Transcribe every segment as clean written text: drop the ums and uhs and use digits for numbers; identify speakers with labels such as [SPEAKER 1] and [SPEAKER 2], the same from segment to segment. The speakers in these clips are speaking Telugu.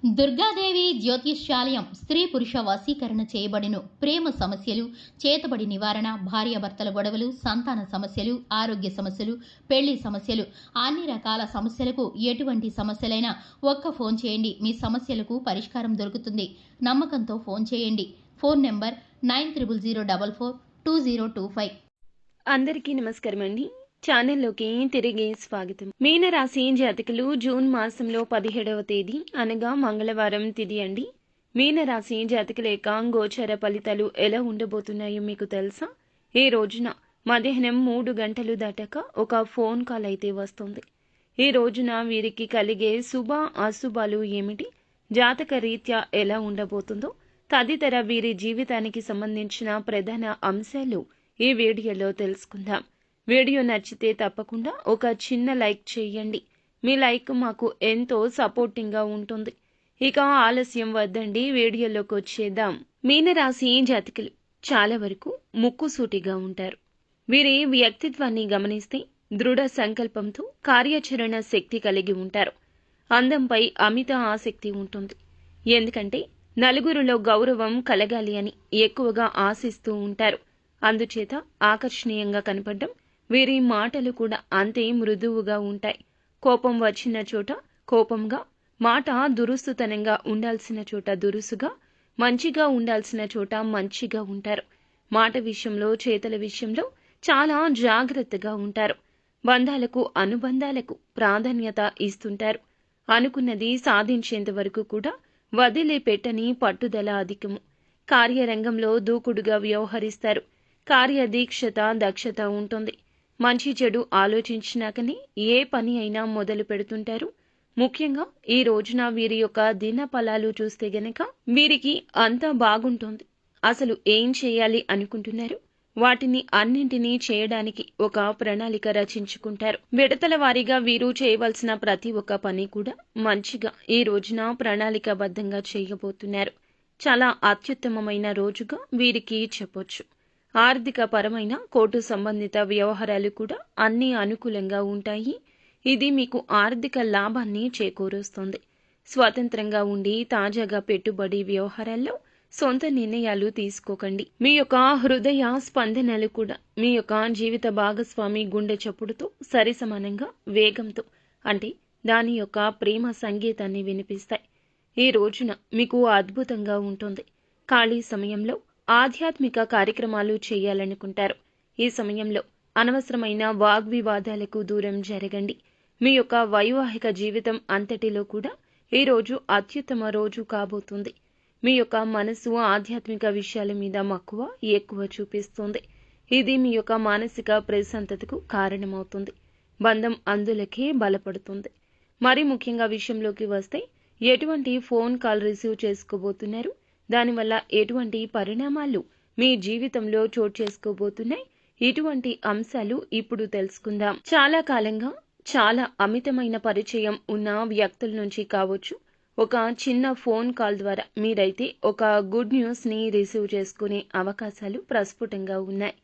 [SPEAKER 1] దుర్గాదేవి జ్యోతిష్యాలయం స్త్రీ పురుష వశీకరణ చేయబడిను. ప్రేమ సమస్యలు, చేతబడి నివారణ, భార్యాభర్తల గొడవలు, సంతాన సమస్యలు, ఆరోగ్య సమస్యలు, పెళ్లి సమస్యలు, అన్ని రకాల సమస్యలకు ఎటువంటి సమస్యలైనా ఒక్క ఫోన్ చేయండి. మీ సమస్యలకు పరిష్కారం దొరుకుతుంది. నమ్మకంతో ఫోన్ చేయండి. Phone number 9004442025.
[SPEAKER 2] అందరికీ నమస్కారం అండి. ఛానల్లోకి తిరిగి స్వాగతం. మీనరాశి జాతకులు జూన్ మాసంలో 17వ తేదీ అనగా మంగళవారం తిథి అండి. మీనరాశి జాతకుల యొక్క గోచర ఫలితాలు ఎలా ఉండబోతున్నాయో మీకు తెలుసా? ఈ రోజున మధ్యాహ్నం 3 గంటలు దాటాక ఒక ఫోన్ కాల్ అయితే వస్తుంది. ఈ రోజున వీరికి కలిగే శుభ అశుభాలు ఏమిటి, జాతక రీత్యా ఎలా ఉండబోతుందో తదితర వీరి జీవితానికి సంబంధించిన ప్రధాన అంశాలు ఈ వీడియోలో తెలుసుకుందాం. వీడియో నచ్చితే తప్పకుండా ఒక చిన్న లైక్ చేయండి. మీ లైక్ మాకు ఎంతో సపోర్టింగ్గా ఉంటుంది. ఇక ఆలస్యం వద్దండి, వీడియోలోకి వచ్చేద్దాం. మీనరాశి జాతకులు చాలా వరకు ముక్కుసూటిగా ఉంటారు. వీరి వ్యక్తిత్వాన్ని గమనిస్తే దృఢ సంకల్పంతో కార్యాచరణ శక్తి కలిగి ఉంటారు. అందంపై అమిత ఆసక్తి ఉంటుంది. ఎందుకంటే నలుగురిలో గౌరవం కలగాలి అని ఎక్కువగా ఆశిస్తూ ఉంటారు. అందుచేత ఆకర్షణీయంగా కనపడడం, వీరి మాటలు కూడా అంతే మృదువుగా ఉంటాయి. కోపం వచ్చిన చోట కోపంగా, మాట దురుస్తుతనంగా ఉండాల్సిన చోట దురుసుగా, మంచిగా ఉండాల్సిన చోట మంచిగా ఉంటారు. మాట విషయంలో, చేతల విషయంలో చాలా జాగ్రత్తగా ఉంటారు. బంధాలకు, అనుబంధాలకు ప్రాధాన్యత ఇస్తుంటారు. అనుకున్నది సాధించేంత వరకు కూడా వదిలిపెట్టని పట్టుదల అధికము. కార్యరంగంలో దూకుడుగా వ్యవహరిస్తారు. కార్యదీక్షత, దక్షత ఉంటుంది. మంచి చెడు ఆలోచించినాకనే ఏ పని అయినా మొదలు పెడుతుంటారు. ముఖ్యంగా ఈ రోజున వీరి యొక్క దిన ఫలాలు చూస్తే గనక వీరికి అంతా బాగుంటుంది. అసలు ఏం చేయాలి అనుకుంటున్నారు, వాటిని అన్నింటినీ చేయడానికి ఒక ప్రణాళిక రచించుకుంటారు. విడతల వారీగా వీరు చేయవలసిన ప్రతి ఒక్క పని కూడా మంచిగా ఈ రోజున ప్రణాళికాబద్ధంగా చేయబోతున్నారు. చాలా అత్యుత్తమమైన రోజుగా వీరికి చెప్పొచ్చు. ఆర్థిక పరమైన కోర్టు సంబంధిత వ్యవహారాలు కూడా అన్ని అనుకూలంగా ఉంటాయి. ఇది మీకు ఆర్థిక లాభాన్ని చేకూరుస్తుంది. స్వతంత్రంగా ఉండి తాజాగా పెట్టుబడి వ్యవహారాల్లో సొంత నిర్ణయాలు తీసుకోకండి. మీ యొక్క హృదయ స్పందనలు కూడా మీ యొక్క జీవిత భాగస్వామి గుండె చప్పుడుతో సరిసమానంగా వేగంతో, అంటే దాని యొక్క ప్రేమ సంగీతాన్ని వినిపిస్తాయి. ఈ రోజున మీకు అద్భుతంగా ఉంటుంది. ఖాళీ సమయంలో ఆధ్యాత్మిక కార్యక్రమాలు చేయాలనుకుంటారు. ఈ సమయంలో అనవసరమైన వాగ్వివాదాలకు దూరం జరగండి. మీ యొక్క వైవాహిక జీవితం అంతటిలో కూడా ఈ రోజు అత్యుత్తమ రోజు కాబోతుంది. మీ యొక్క మనసు ఆధ్యాత్మిక విషయాల మీద మక్కువ ఎక్కువ చూపిస్తుంది. ఇది మీ యొక్క మానసిక ప్రశాంతతకు కారణమవుతుంది. బంధం అందులకే బలపడుతుంది. మరి ముఖ్యంగా విషయంలోకి వస్తే, ఎటువంటి ఫోన్ కాల్ రిసీవ్ చేసుకోబోతున్నారు, దానివల్ల ఎటువంటి పరిణామాలు మీ జీవితంలో చోటు చేసుకోబోతున్నాయి, ఇటువంటి అంశాలు ఇప్పుడు తెలుసుకుందాం. చాలా కాలంగా చాలా అమితమైన పరిచయం ఉన్న వ్యక్తుల నుంచి కావచ్చు, ఒక చిన్న ఫోన్ కాల్ ద్వారా మీరైతే ఒక గుడ్ న్యూస్ ని రిసీవ్ చేసుకునే అవకాశాలు ప్రస్ఫుటంగా ఉన్నాయి.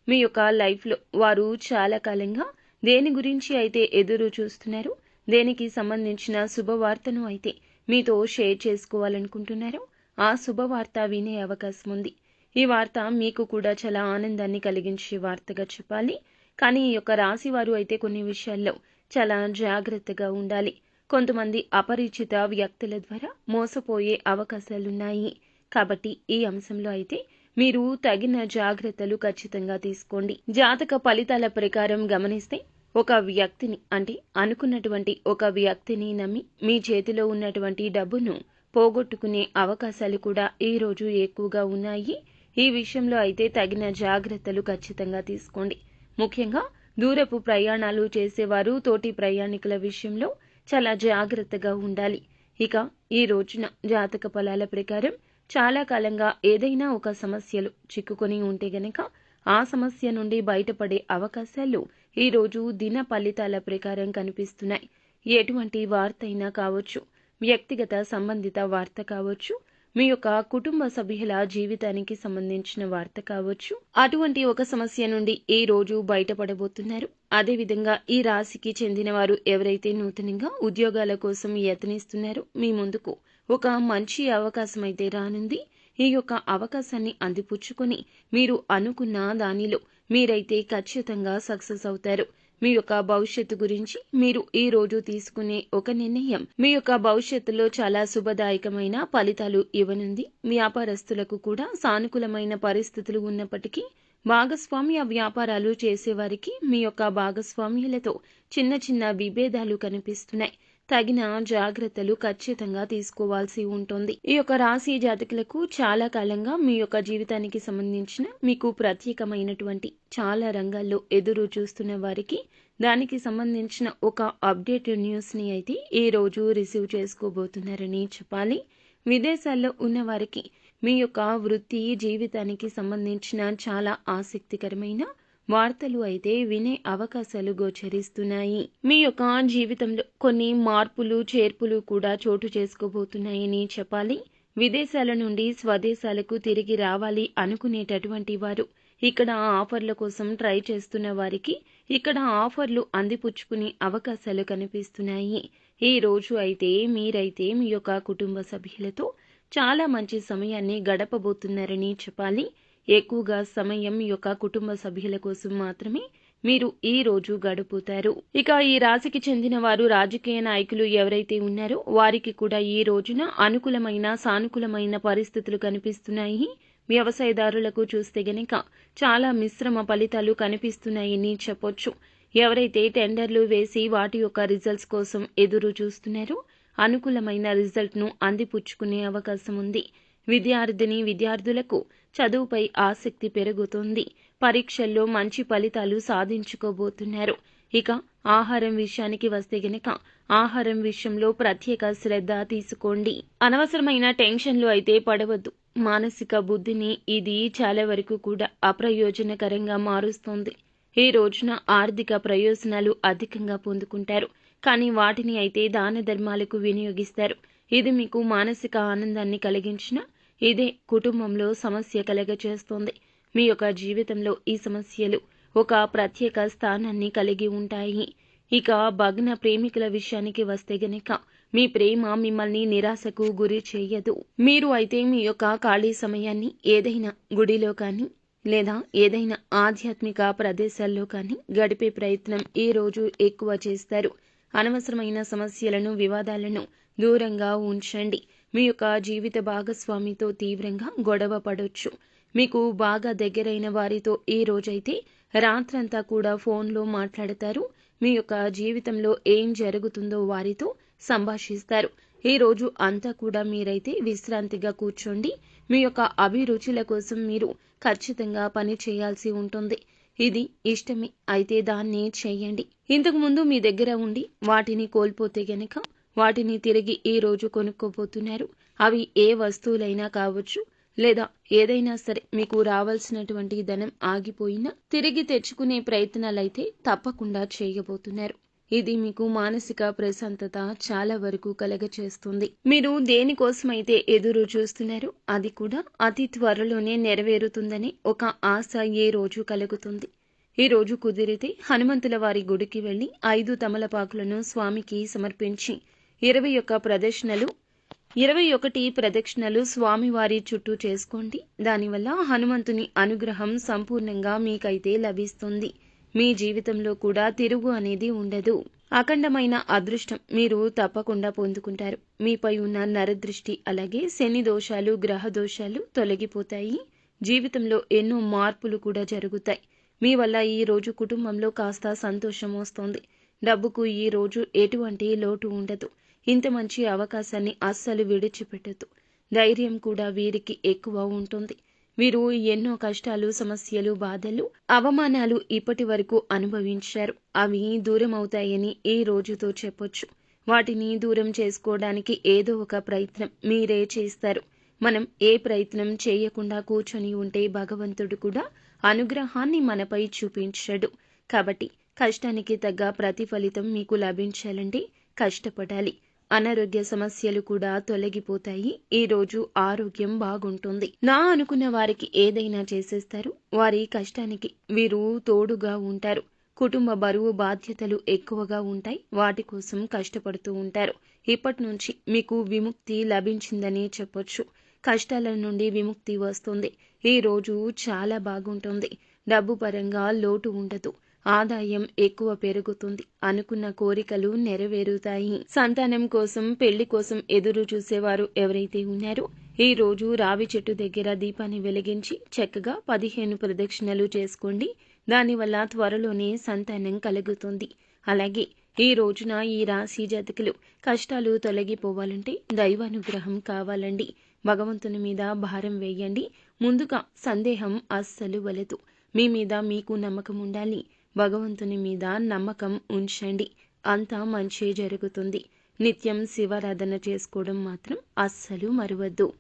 [SPEAKER 2] మీ యొక్క లైఫ్లో వారు చాలా కాలంగా దేని గురించి అయితే ఎదురు చూస్తున్నారు, దేనికి సంబంధించిన శుభవార్తను అయితే మీతో షేర్ చేసుకోవాలనుకుంటున్నారో ఆ శుభవార్త వినే అవకాశం ఉంది. ఈ వార్త మీకు కూడా చాలా ఆనందాన్ని కలిగించే వార్తగా చెప్పాలి. కానీ ఈ యొక్క రాశి వారు అయితే కొన్ని విషయాల్లో చాలా జాగ్రత్తగా ఉండాలి. కొంతమంది అపరిచిత వ్యక్తుల ద్వారా మోసపోయే అవకాశాలున్నాయి. కాబట్టి ఈ అంశంలో అయితే మీరు తగిన జాగ్రత్తలు ఖచ్చితంగా తీసుకోండి. జాతక ఫలితాల ప్రకారం గమనిస్తే, ఒక వ్యక్తిని, అంటే అనుకున్నటువంటి ఒక వ్యక్తిని నమ్మి మీ చేతిలో ఉన్నటువంటి డబ్బును పోగొట్టుకునే అవకాశాలు కూడా ఈ రోజు ఎక్కువగా ఉన్నాయి. ఈ విషయంలో అయితే తగిన జాగ్రత్తలు ఖచ్చితంగా తీసుకోండి. ముఖ్యంగా దూరపు ప్రయాణాలు చేసేవారు తోటి ప్రయాణికుల విషయంలో చాలా జాగ్రత్తగా ఉండాలి. ఇక ఈ రోజున జాతక ఫలాల ప్రకారం చాలా కాలంగా ఏదైనా ఒక సమస్యలు చిక్కుకొని ఉంటే గనక ఆ సమస్య నుండి బయటపడే అవకాశాలు ఈ రోజు దిన ఫలితాల ప్రకారం కనిపిస్తున్నాయి. ఎటువంటి వార్త అయినా కావచ్చు, వ్యక్తిగత సంబంధిత వార్త కావచ్చు, మీ యొక్క కుటుంబ సభ్యుల జీవితానికి సంబంధించిన వార్త కావచ్చు, అటువంటి ఒక సమస్య నుండి ఈ రోజు బయటపడబోతున్నారు. అదేవిధంగా ఈ రాశికి చెందిన వారు ఎవరైతే నూతనంగా ఉద్యోగాల కోసం యత్నిస్తున్నారో మీ ముందుకు ఒక మంచి అవకాశం అయితే రానుంది. ఈ యొక్క అవకాశాన్ని అందిపుచ్చుకొని మీరు అనుకున్న దానిలో మీరైతే ఖచ్చితంగా సక్సెస్ అవుతారు. మీ యొక్క భవిష్యత్తు గురించి మీరు ఈ రోజు తీసుకునే ఒక నిర్ణయం మీ యొక్క భవిష్యత్తులో చాలా శుభదాయకమైన ఫలితాలు ఇవ్వనుంది. వ్యాపారస్తులకు కూడా సానుకూలమైన పరిస్థితులు ఉన్నప్పటికీ భాగస్వామ్య వ్యాపారాలు చేసేవారికి మీ యొక్క భాగస్వామ్యులతో చిన్న చిన్న విభేదాలు కనిపిస్తున్నాయి. తగిన జాగ్రత్తలు ఖచ్చితంగా తీసుకోవాల్సి ఉంటుంది. ఈ యొక్క రాశి జాతకులకు చాలా కాలంగా మీ యొక్క జీవితానికి సంబంధించిన మీకు ప్రత్యేకమైనటువంటి చాలా రంగాల్లో ఎదురు చూస్తున్న వారికి దానికి సంబంధించిన ఒక అప్డేట్ న్యూస్ ని అయితే ఈ రోజు రిసీవ్ చేసుకోబోతున్నారని చెప్పాలి. విదేశాల్లో ఉన్న వారికి మీ యొక్క వృత్తి జీవితానికి సంబంధించిన చాలా ఆసక్తికరమైన వార్తలు అయితే వినే అవకాశాలు గోచరిస్తున్నాయి. మీ యొక్క జీవితంలో కొన్ని మార్పులు చేర్పులు కూడా చోటు చేసుకోబోతున్నాయని చెప్పాలి. విదేశాల నుండి స్వదేశాలకు తిరిగి రావాలి అనుకునేటటువంటి వారు ఇక్కడ ఆఫర్ల కోసం ట్రై చేస్తున్న వారికి ఇక్కడ ఆఫర్లు అందిపుచ్చుకునే అవకాశాలు కనిపిస్తున్నాయి. ఈ రోజు అయితే మీరైతే మీ యొక్క కుటుంబ సభ్యులతో చాలా మంచి సమయాన్ని గడపబోతున్నారని చెప్పాలి. ఎక్కువగా సమయం మీ యొక్క కుటుంబ సభ్యుల కోసం మాత్రమే మీరు ఈ రోజు గడుపుతారు. ఇక ఈ రాశికి చెందిన వారు రాజకీయ నాయకులు ఎవరైతే ఉన్నారో వారికి కూడా ఈ రోజున అనుకూలమైన సానుకూలమైన పరిస్థితులు కనిపిస్తున్నాయి. వ్యవసాయదారులకు చూస్తే గనక చాలా మిశ్రమ ఫలితాలు కనిపిస్తున్నాయని చెప్పొచ్చు. ఎవరైతే టెండర్లు వేసి వాటి యొక్క రిజల్ట్స్ కోసం ఎదురు చూస్తున్నారో అనుకూలమైన రిజల్ట్ ను అందిపుచ్చుకునే అవకాశం ఉంది. విద్యార్థులకు చదువుపై ఆసక్తి పెరుగుతుంది. పరీక్షల్లో మంచి ఫలితాలు సాధించుకోబోతున్నారు. ఇక ఆహారం విషయానికి వస్తే గనక ఆహారం విషయంలో ప్రత్యేక శ్రద్ధ తీసుకోండి. అనవసరమైన టెన్షన్లు అయితే పడవద్దు. మానసిక బుద్ధిని ఇది చాలా వరకు కూడా అప్రయోజనకరంగా మారుస్తోంది. ఈ రోజున ఆర్థిక ప్రయోజనాలు అధికంగా పొందుకుంటారు. కానీ వాటిని అయితే దాన ధర్మాలకు వినియోగిస్తారు. ఇది మీకు మానసిక ఆనందాన్ని కలిగించిన ఇదే కుటుంబంలో సమస్య కలగచేస్తోంది. మీ యొక్క జీవితంలో ఈ సమస్యలు ఒక ప్రత్యేక స్థానాన్ని కలిగి ఉంటాయి. ఇక భగ్న ప్రేమికుల విషయానికి వస్తే గనక మీ ప్రేమ మిమ్మల్ని నిరాశకు గురి చేయదు. మీరు అయితే మీ యొక్క ఖాళీ సమయాన్ని ఏదైనా గుడిలో కానీ లేదా ఏదైనా ఆధ్యాత్మిక ప్రదేశాల్లో కానీ గడిపే ప్రయత్నం ఈ రోజు ఎక్కువ చేస్తారు. అనవసరమైన సమస్యలను వివాదాలను దూరంగా ఉంచండి. మీ యొక్క జీవిత భాగస్వామితో తీవ్రంగా గొడవ పడొచ్చు. మీకు బాగా దగ్గరైన వారితో ఈ రోజైతే రాత్రంతా కూడా ఫోన్లో మాట్లాడతారు. మీ యొక్క జీవితంలో ఏం జరుగుతుందో వారితో సంభాషిస్తారు. ఈ రోజు అంతా కూడా మీరైతే విశ్రాంతిగా కూర్చోండి. మీ యొక్క అభిరుచుల కోసం మీరు ఖచ్చితంగా పని చేయాల్సి ఉంటుంది. ఇది ఇష్టమే అయితే దాన్ని చేయండి. ఇంతకు ముందు మీ దగ్గర ఉండి వాటిని కోల్పోతే గనక వాటిని తిరిగి ఈ రోజు కొనుక్కోబోతున్నారు. అవి ఏ వస్తువులైనా కావచ్చు లేదా ఏదైనా సరే మీకు రావాల్సినటువంటి ధనం ఆగిపోయినా తిరిగి తెచ్చుకునే ప్రయత్నాలైతే తప్పకుండా చేయబోతున్నారు. ఇది మీకు మానసిక ప్రశాంతత చాలా వరకు కలగచేస్తుంది. మీరు దేనికోసమైతే ఎదురు చూస్తున్నారో అది కూడా అతి త్వరలోనే నెరవేరుతుందని ఒక ఆశ ఏ రోజు కలుగుతుంది. ఈ రోజు కుదిరితే హనుమంతుల వారి గుడికి వెళ్లి 5 తమలపాకులను స్వామికి సమర్పించి 21 ప్రదక్షిణలు స్వామివారి చుట్టూ చేసుకోండి. దానివల్ల హనుమంతుని అనుగ్రహం సంపూర్ణంగా మీకైతే లభిస్తుంది. మీ జీవితంలో కూడా తిరుగు అనేది ఉండదు. అఖండమైన అదృష్టం మీరు తప్పకుండా పొందుకుంటారు. మీపై ఉన్న నరదృష్టి అలాగే శని దోషాలు గ్రహ దోషాలు తొలగిపోతాయి. జీవితంలో ఎన్నో మార్పులు కూడా జరుగుతాయి. మీ వల్ల ఈ రోజు కుటుంబంలో కాస్త సంతోషం వస్తోంది. డబ్బుకు ఈ రోజు ఎటువంటి లోటు ఉండదు. ఇంత మంచి అవకాశాన్ని అస్సలు విడిచిపెట్టదు. ధైర్యం కూడా వీరికి ఎక్కువ ఉంటుంది. వీరు ఎన్నో కష్టాలు సమస్యలు బాధలు అవమానాలు ఇప్పటి వరకు అనుభవించారు. అవి దూరం అవుతాయని ఈ రోజుతో చెప్పొచ్చు. వాటిని దూరం చేసుకోవడానికి ఏదో ఒక ప్రయత్నం మీరే చేస్తారు. మనం ఏ ప్రయత్నం చేయకుండా కూర్చొని ఉంటే భగవంతుడు కూడా అనుగ్రహాన్ని మనపై చూపించడు. కాబట్టి కష్టానికి తగ్గ ప్రతిఫలితం మీకు లభించాలంటే కష్టపడాలి. అనారోగ్య సమస్యలు కూడా తొలగిపోతాయి. ఈ రోజు ఆరోగ్యం బాగుంటుంది. నా అనుకున్న వారికి ఏదైనా చేసేస్తారు. వారి కష్టానికి వీరు తోడుగా ఉంటారు. కుటుంబ బరువు బాధ్యతలు ఎక్కువగా ఉంటాయి. వాటి కోసం కష్టపడుతూ ఉంటారు. ఇప్పటి నుంచి మీకు విముక్తి లభించిందని చెప్పొచ్చు. కష్టాల నుండి విముక్తి వస్తుంది. ఈ రోజు చాలా బాగుంటుంది. డబ్బు పరంగా లోటు ఉండదు. ఆదాయం ఎక్కువ పెరుగుతుంది. అనుకున్న కోరికలు నెరవేరుతాయి. సంతానం కోసం, పెళ్లి కోసం ఎదురు చూసేవారు ఎవరైతే ఉన్నారో ఈ రోజు రావి చెట్టు దగ్గర దీపాన్ని వెలిగించి చక్కగా 15 ప్రదక్షిణలు చేసుకోండి. దానివల్ల త్వరలోనే సంతానం కలుగుతుంది. అలాగే ఈ రోజున ఈ రాశి జాతకులు కష్టాలు తొలగిపోవాలంటే దైవానుగ్రహం కావాలండి. భగవంతుని మీద భారం వేయండి. ముందుగా సందేహం అస్సలు వలదు. మీ మీద మీకు నమ్మకం ఉండాలి. భగవంతుని మీద నమ్మకం ఉంచండి. అంతా మంచి జరుగుతుంది. నిత్యం శివారాధన చేసుకోవడం మాత్రం అస్సలు మరువద్దు.